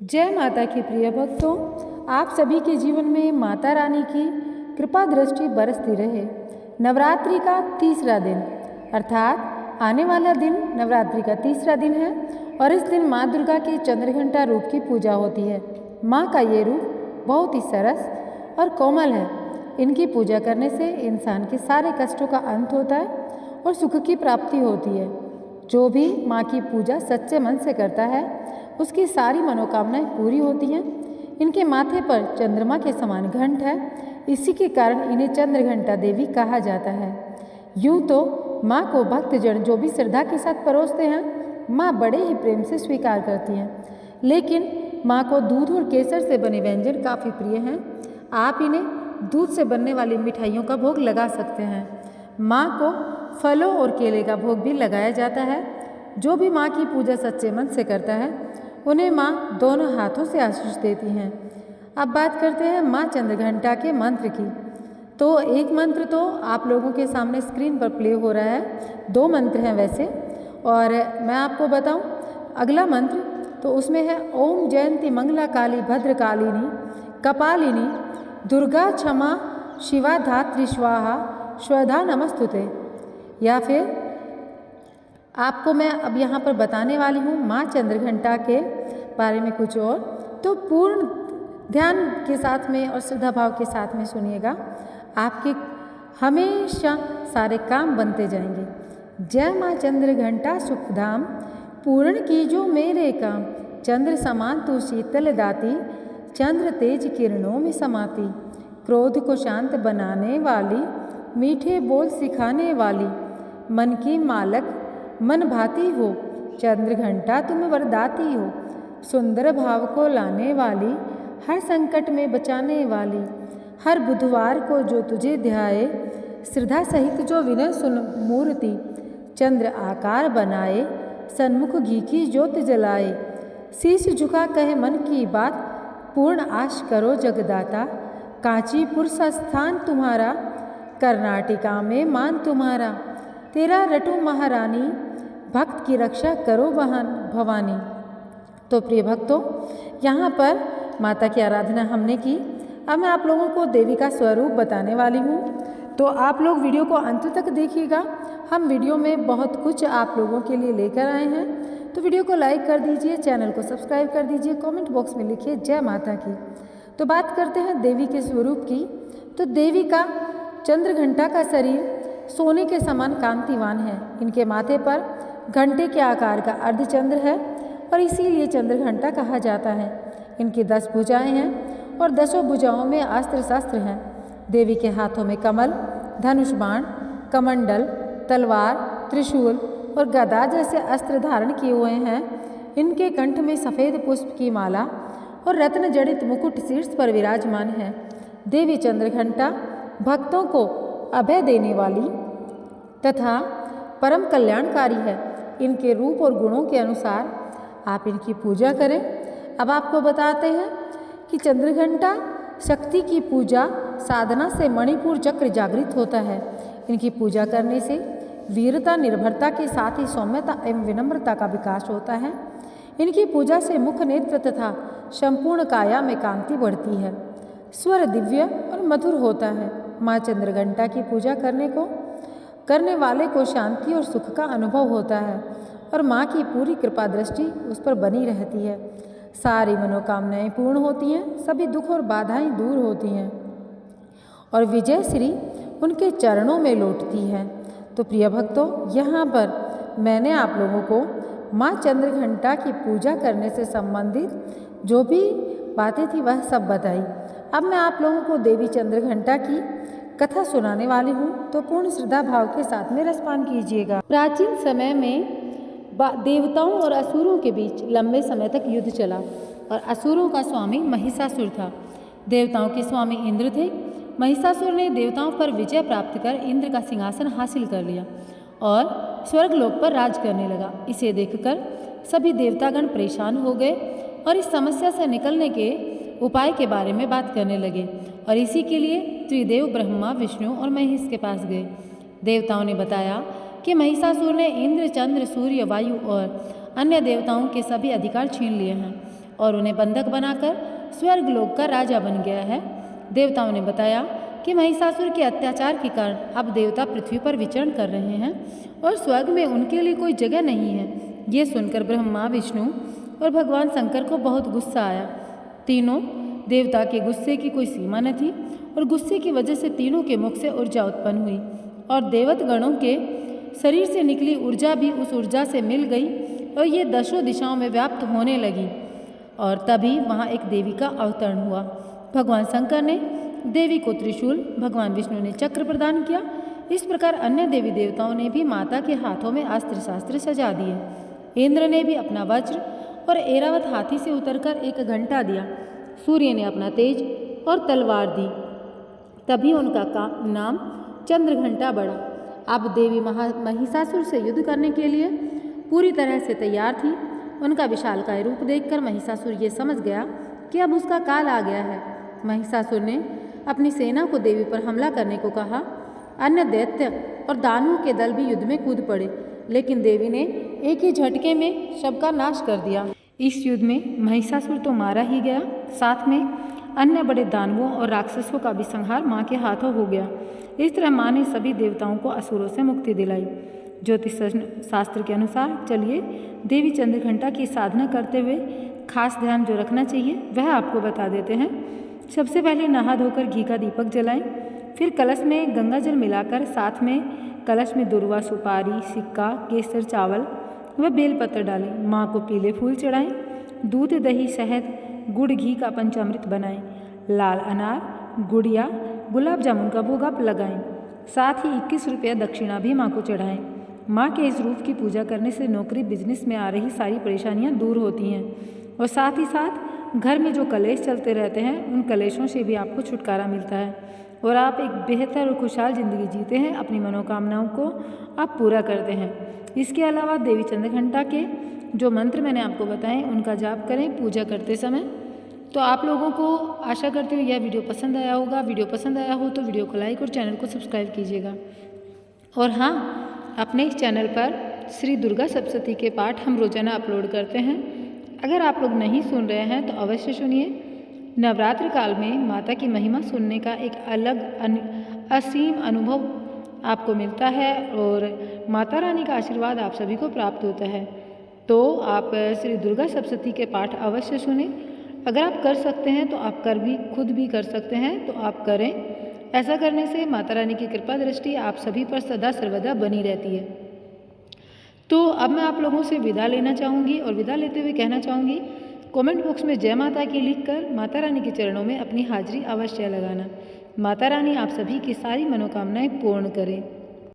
जय माता की प्रिय भक्तों, आप सभी के जीवन में माता रानी की कृपा दृष्टि बरसती रहे। नवरात्रि का तीसरा दिन अर्थात आने वाला दिन नवरात्रि का तीसरा दिन है और इस दिन माँ दुर्गा के चंद्रघंटा रूप की पूजा होती है। माँ का ये रूप बहुत ही सरस और कोमल है। इनकी पूजा करने से इंसान के सारे कष्टों का अंत होता है और सुख की प्राप्ति होती है। जो भी माँ की पूजा सच्चे मन से करता है उसकी सारी मनोकामनाएं पूरी होती हैं। इनके माथे पर चंद्रमा के समान घंट है, इसी के कारण इन्हें चंद्रघंटा देवी कहा जाता है। यूँ तो माँ को भक्तजन जो भी श्रद्धा के साथ परोसते हैं, माँ बड़े ही प्रेम से स्वीकार करती हैं। लेकिन माँ को दूध और केसर से बने व्यंजन काफ़ी प्रिय हैं। आप इन्हें दूध से बनने वाली मिठाइयों का भोग लगा सकते हैं। माँ को फलों और केले का भोग भी लगाया जाता है। जो भी माँ की पूजा सच्चे मन से करता है उन्हें माँ दोनों हाथों से आशीष देती हैं। अब बात करते हैं माँ चंद्रघंटा के मंत्र की। तो एक मंत्र तो आप लोगों के सामने स्क्रीन पर प्ले हो रहा है। दो मंत्र हैं वैसे, और मैं आपको बताऊं अगला मंत्र तो उसमें है ओम जयंती मंगला काली भद्रकालिनी कपालिनी दुर्गा क्षमा शिवा धात्री स्वाहा स्वधा नमस्तुते। या फिर आपको मैं अब यहाँ पर बताने वाली हूँ माँ चंद्रघंटा के बारे में कुछ और, तो पूर्ण ध्यान के साथ में और श्रद्धा भाव के साथ में सुनिएगा। आपके हमेशा सारे काम बनते जाएंगे। जय माँ चंद्रघंटा सुखधाम पूर्ण कीजो मेरे काम, चंद्र समान तू शीतल दाती चंद्र तेज किरणों में समाती, क्रोध को शांत बनाने वाली मीठे बोल सिखाने वाली, मन की मालक मन भाती हो, चंद्रघंटा तुम वरदाती हो, सुंदर भाव को लाने वाली हर संकट में बचाने वाली, हर बुधवार को जो तुझे ध्याए श्रद्धा सहित जो विनय सुन मूर्ति, चंद्र आकार बनाए सन्मुख घी की ज्योत जलाए, शीश झुका कहे मन की बात पूर्ण आश करो जगदाता, कांचीपुर स्थान तुम्हारा कर्नाटका में मान तुम्हारा, तेरा रटू महारानी भक्त की रक्षा करो भवानी। तो प्रिय भक्तों, यहाँ पर माता की आराधना हमने की। अब मैं आप लोगों को देवी का स्वरूप बताने वाली हूँ, तो आप लोग वीडियो को अंत तक देखिएगा। हम वीडियो में बहुत कुछ आप लोगों के लिए लेकर आए हैं, तो वीडियो को लाइक कर दीजिए, चैनल को सब्सक्राइब कर दीजिए, कमेंट बॉक्स में लिखिए जय माता की। तो बात करते हैं देवी के स्वरूप की। तो देवी का चंद्रघंटा का शरीर सोने के समान कांतिवान है। इनके माथे पर घंटे के आकार का अर्धचंद्र है और इसीलिए चंद्रघंटा कहा जाता है। इनकी 10 भुजाएं हैं और 10 भुजाओं में अस्त्र शस्त्र हैं। देवी के हाथों में कमल, धनुष बाण, कमंडल, तलवार, त्रिशूल और गदा जैसे अस्त्र धारण किए हुए हैं। इनके कंठ में सफ़ेद पुष्प की माला और रत्न जड़ित मुकुट शीर्ष पर विराजमान है। देवी चंद्रघंटा भक्तों को अभय देने वाली तथा परम कल्याणकारी है। इनके रूप और गुणों के अनुसार आप इनकी पूजा करें। अब आपको बताते हैं कि चंद्रघंटा शक्ति की पूजा साधना से मणिपुर चक्र जागृत होता है। इनकी पूजा करने से वीरता, निर्भरता के साथ ही सौम्यता एवं विनम्रता का विकास होता है। इनकी पूजा से मुख, नेत्र तथा संपूर्ण काया में कांति बढ़ती है। स्वर दिव्य और मधुर होता है। माँ चंद्रघंटा की पूजा करने वाले को शांति और सुख का अनुभव होता है और माँ की पूरी कृपा दृष्टि उस पर बनी रहती है। सारी मनोकामनाएं पूर्ण होती हैं, सभी दुख और बाधाएं दूर होती हैं और विजय श्री उनके चरणों में लौटती है। तो प्रिय भक्तों, यहाँ पर मैंने आप लोगों को माँ चंद्रघंटा की पूजा करने से संबंधित जो भी बातें थी वह सब बताई। अब मैं आप लोगों को देवी चंद्रघंटा की कथा सुनाने वाली हूँ, तो पूर्ण श्रद्धा भाव के साथ में रसपान कीजिएगा। प्राचीन समय में देवताओं और असुरों के बीच लंबे समय तक युद्ध चला और असुरों का स्वामी महिषासुर था। देवताओं के स्वामी इंद्र थे। महिषासुर ने देवताओं पर विजय प्राप्त कर इंद्र का सिंहासन हासिल कर लिया और स्वर्गलोक पर राज करने लगा। इसे देखकर सभी देवतागण परेशान हो गए और इस समस्या से निकलने के उपाय के बारे में बात करने लगे और इसी के लिए त्रिदेव ब्रह्मा, विष्णु और महेश के पास गए। देवताओं ने बताया कि महिषासुर ने इंद्र, चंद्र, सूर्य, वायु और अन्य देवताओं के सभी अधिकार छीन लिए हैं और उन्हें बंधक बनाकर स्वर्गलोक का राजा बन गया है। देवताओं ने बताया कि महिषासुर के अत्याचार के कारण अब देवता पृथ्वी पर विचरण कर रहे हैं और स्वर्ग में उनके लिए कोई जगह नहीं है। ये सुनकर ब्रह्मा, विष्णु और भगवान शंकर को बहुत गुस्सा आया। तीनों देवता के गुस्से की कोई सीमा न थी और गुस्से की वजह से तीनों के मुख से ऊर्जा उत्पन्न हुई और देवत गणों के शरीर से निकली ऊर्जा भी उस ऊर्जा से मिल गई और ये दशों दिशाओं में व्याप्त होने लगी। और तभी वहाँ एक देवी का अवतरण हुआ। भगवान शंकर ने देवी को त्रिशूल, भगवान विष्णु ने चक्र प्रदान किया। इस प्रकार अन्य देवी देवताओं ने भी माता के हाथों में अस्त्र शास्त्र सजा दिए। इंद्र ने भी अपना वज्र और ऐरावत हाथी से उतरकर एक घंटा दिया। सूर्य ने अपना तेज और तलवार दी। तभी उनका नाम चंद्रघंटा बढ़ा। अब देवी महिषासुर से युद्ध करने के लिए पूरी तरह से तैयार थी। उनका विशालकाय रूप देखकर महिषासुर ये समझ गया कि अब उसका काल आ गया है। महिषासुर ने अपनी सेना को देवी पर हमला करने को कहा। अन्य दैत्य और दानवों के दल भी युद्ध में कूद पड़े, लेकिन देवी ने एक ही झटके में सबका नाश कर दिया। इस युद्ध में महिषासुर तो मारा ही गया, साथ में अन्य बड़े दानवों और राक्षसों का भी संहार माँ के हाथों हो गया। इस तरह माँ ने सभी देवताओं को असुरों से मुक्ति दिलाई। ज्योतिष शास्त्र के अनुसार चलिए देवी चंद्रघंटा की साधना करते हुए खास ध्यान जो रखना चाहिए वह आपको बता देते हैं। सबसे पहले नहा धोकर घी का दीपक जलाएं, फिर कलश में गंगा जल मिलाकर साथ में कलश में दुर्वा, सुपारी, सिक्का, केसर, चावल व बेलपत्र डालें। माँ को पीले फूल चढ़ाएं। दूध, दही, शहद, गुड़, घी का पंचामृत बनाएं। लाल अनार, गुड़ या गुलाब जामुन का भोग आप लगाएं। साथ ही 21 रुपया दक्षिणा भी माँ को चढ़ाएं। माँ के इस रूप की पूजा करने से नौकरी, बिजनेस में आ रही सारी परेशानियाँ दूर होती हैं और साथ ही साथ घर में जो कलेश चलते रहते हैं उन कलेशों से भी आपको छुटकारा मिलता है और आप एक बेहतर और खुशहाल ज़िंदगी जीते हैं। अपनी मनोकामनाओं को आप पूरा करते हैं। इसके अलावा देवी चंद्रघंटा के जो मंत्र मैंने आपको बताए उनका जाप करें पूजा करते समय। तो आप लोगों को आशा करती हूँ यह वीडियो पसंद आया होगा। वीडियो पसंद आया हो तो वीडियो को लाइक और चैनल को सब्सक्राइब कीजिएगा। और हाँ, अपने इस चैनल पर श्री दुर्गा सप्तशती के पाठ हम रोजाना अपलोड करते हैं। अगर आप लोग नहीं सुन रहे हैं तो अवश्य सुनिए। नवरात्र काल में माता की महिमा सुनने का एक अलग असीम अनुभव आपको मिलता है और माता रानी का आशीर्वाद आप सभी को प्राप्त होता है। तो आप श्री दुर्गा सप्तशती के पाठ अवश्य सुने। अगर आप कर सकते हैं तो आप खुद भी कर सकते हैं तो आप करें। ऐसा करने से माता रानी की कृपा दृष्टि आप सभी पर सदा सर्वदा बनी रहती है। तो अब मैं आप लोगों से विदा लेना चाहूँगी और विदा लेते हुए कहना चाहूँगी, कमेंट बॉक्स में जय माता की लिखकर माता रानी के चरणों में अपनी हाजिरी अवश्य लगाना। माता रानी आप सभी की सारी मनोकामनाएं पूर्ण करें।